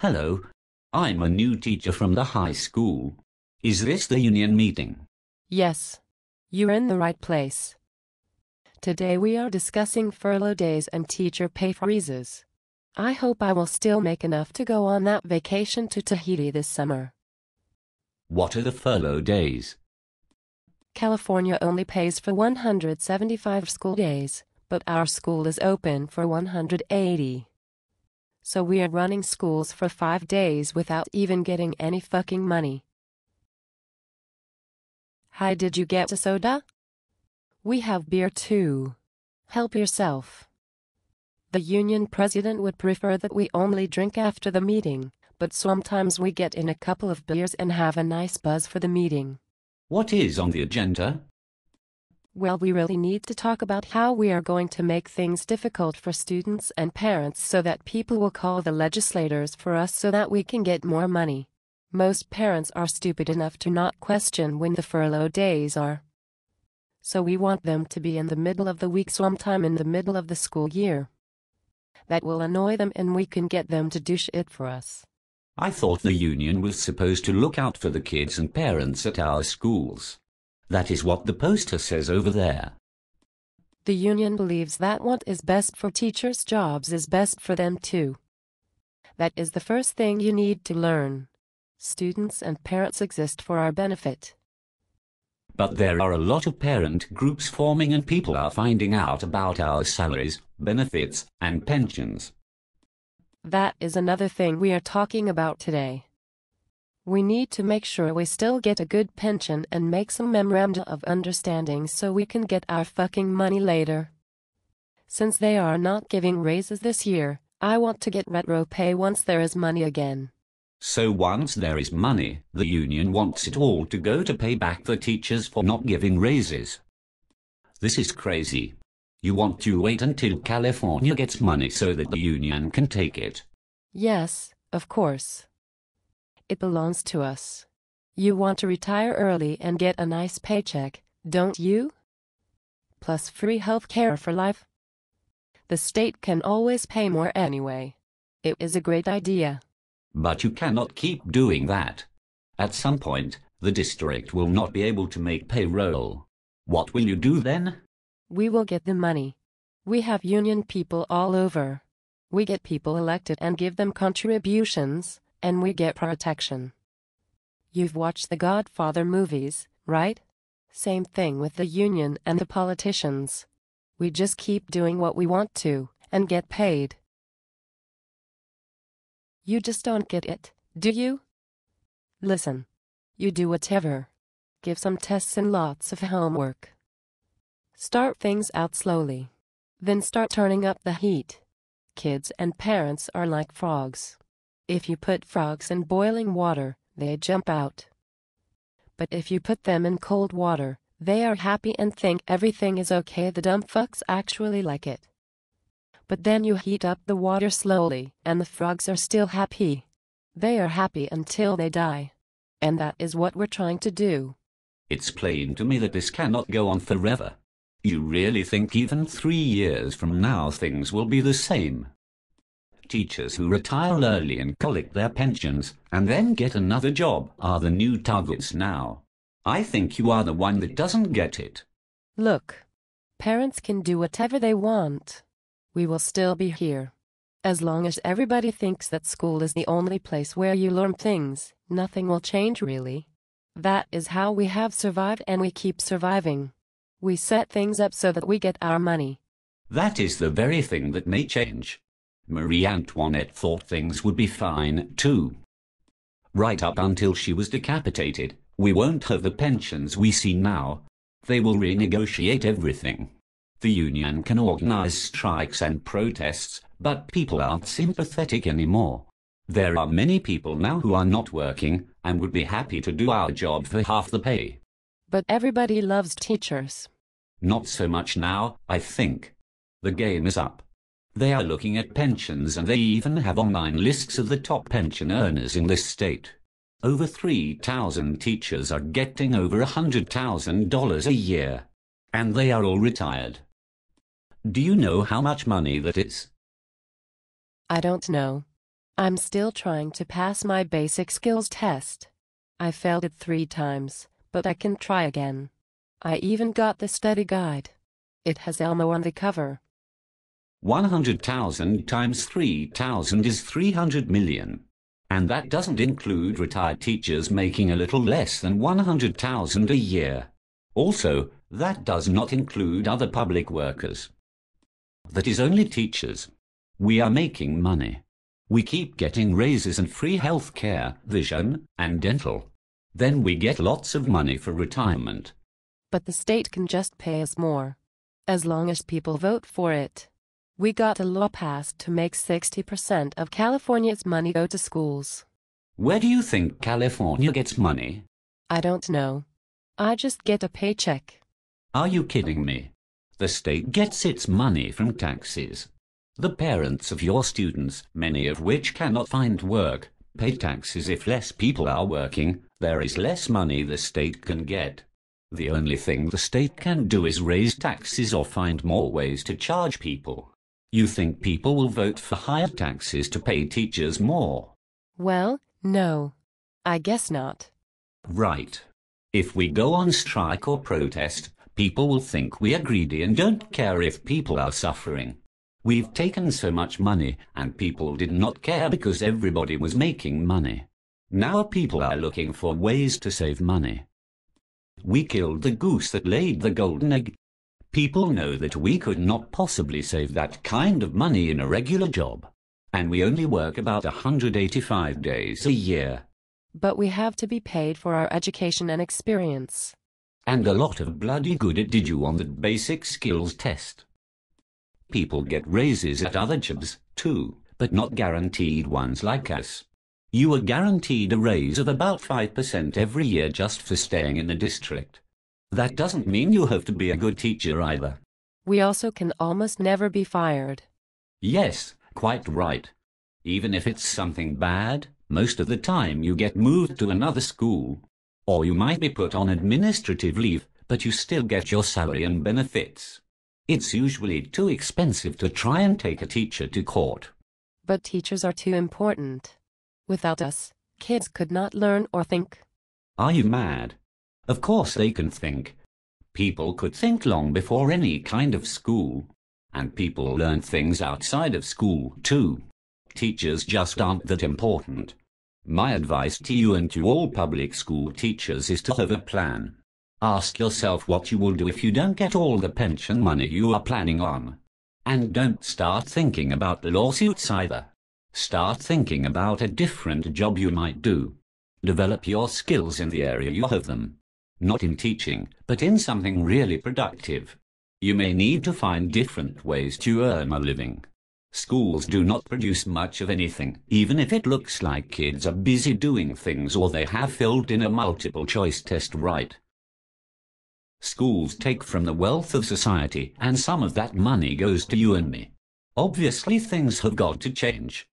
Hello, I'm a new teacher from the high school. Is this the union meeting? Yes, you're in the right place. Today we are discussing furlough days and teacher pay freezes. I hope I will still make enough to go on that vacation to Tahiti this summer. What are the furlough days? California only pays for 175 school days, but our school is open for 180. So we are running schools for 5 days without even getting any fucking money. Hi, did you get a soda? We have beer too. Help yourself. The union president would prefer that we only drink after the meeting, but sometimes we get in a couple of beers and have a nice buzz for the meeting. What is on the agenda? Well, we really need to talk about how we are going to make things difficult for students and parents so that people will call the legislators for us so that we can get more money. Most parents are stupid enough to not question when the furlough days are. So we want them to be in the middle of the week, sometime in the middle of the school year. That will annoy them and we can get them to do shit for us. I thought the union was supposed to look out for the kids and parents at our schools. That is what the poster says over there. The union believes that what is best for teachers' jobs is best for them too. That is the first thing you need to learn. Students and parents exist for our benefit. But there are a lot of parent groups forming and people are finding out about our salaries, benefits, and pensions. That is another thing we are talking about today. We need to make sure we still get a good pension and make some memoranda of understanding so we can get our fucking money later. Since they are not giving raises this year, I want to get retro pay once there is money again. So once there is money, the union wants it all to go to pay back the teachers for not giving raises. This is crazy. You want to wait until California gets money so that the union can take it? Yes, of course. It belongs to us. You want to retire early and get a nice paycheck, don't you? Plus free health care for life. The state can always pay more anyway. It is a great idea. But you cannot keep doing that. At some point, the district will not be able to make payroll. What will you do then? We will get the money. We have union people all over. We get people elected and give them contributions, and we get protection. You've watched the Godfather movies, right? Same thing with the union and the politicians. We just keep doing what we want to, and get paid. You just don't get it, do you? Listen. You do whatever. Give some tests and lots of homework. Start things out slowly. Then start turning up the heat. Kids and parents are like frogs. If you put frogs in boiling water, they jump out. But if you put them in cold water, they are happy and think everything is okay. The dumb fucks actually like it. But then you heat up the water slowly, and the frogs are still happy. They are happy until they die. And that is what we're trying to do. It's plain to me that this cannot go on forever. You really think even 3 years from now things will be the same? Teachers who retire early and collect their pensions, and then get another job, are the new targets now. I think you are the one that doesn't get it. Look, parents can do whatever they want. We will still be here. As long as everybody thinks that school is the only place where you learn things, nothing will change really. That is how we have survived and we keep surviving. We set things up so that we get our money. That is the very thing that may change. Marie Antoinette thought things would be fine, too. Right up until she was decapitated, we won't have the pensions we see now. They will renegotiate everything. The union can organize strikes and protests, but people aren't sympathetic anymore. There are many people now who are not working, and would be happy to do our job for half the pay. But everybody loves teachers. Not so much now, I think. The game is up. They are looking at pensions and they even have online lists of the top pension earners in this state. Over 3,000 teachers are getting over $100,000 a year. And they are all retired. Do you know how much money that is? I don't know. I'm still trying to pass my basic skills test. I failed it 3 times, but I can try again. I even got the study guide. It has Elmo on the cover. 100,000 times 3,000 is 300 million. And that doesn't include retired teachers making a little less than 100,000 a year. Also, that does not include other public workers. That is only teachers. We are making money. We keep getting raises and free health care, vision, and dental. Then we get lots of money for retirement. But the state can just pay us more, as long as people vote for it. We got a law passed to make 60% of California's money go to schools. Where do you think California gets money? I don't know. I just get a paycheck. Are you kidding me? The state gets its money from taxes. The parents of your students, many of which cannot find work, pay taxes. If less people are working, there is less money the state can get. The only thing the state can do is raise taxes or find more ways to charge people. You think people will vote for higher taxes to pay teachers more? Well, no. I guess not. Right. If we go on strike or protest, people will think we are greedy and don't care if people are suffering. We've taken so much money, and people did not care because everybody was making money. Now people are looking for ways to save money. We killed the goose that laid the golden egg. People know that we could not possibly save that kind of money in a regular job. And we only work about 185 days a year. But we have to be paid for our education and experience. And a lot of bloody good it did you on that basic skills test. People get raises at other jobs, too, but not guaranteed ones like us. You are guaranteed a raise of about 5% every year just for staying in the district. That doesn't mean you have to be a good teacher either. We also can almost never be fired. Yes, quite right. Even if it's something bad, most of the time you get moved to another school. Or you might be put on administrative leave, but you still get your salary and benefits. It's usually too expensive to try and take a teacher to court. But teachers are too important. Without us, kids could not learn or think. Are you mad? Of course they can think. People could think long before any kind of school. And people learn things outside of school, too. Teachers just aren't that important. My advice to you and to all public school teachers is to have a plan. Ask yourself what you will do if you don't get all the pension money you are planning on. And don't start thinking about lawsuits either. Start thinking about a different job you might do. Develop your skills in the area you have them. Not in teaching, but in something really productive. You may need to find different ways to earn a living. Schools do not produce much of anything, even if it looks like kids are busy doing things or they have filled in a multiple choice test right. Schools take from the wealth of society, and some of that money goes to you and me. Obviously things have got to change.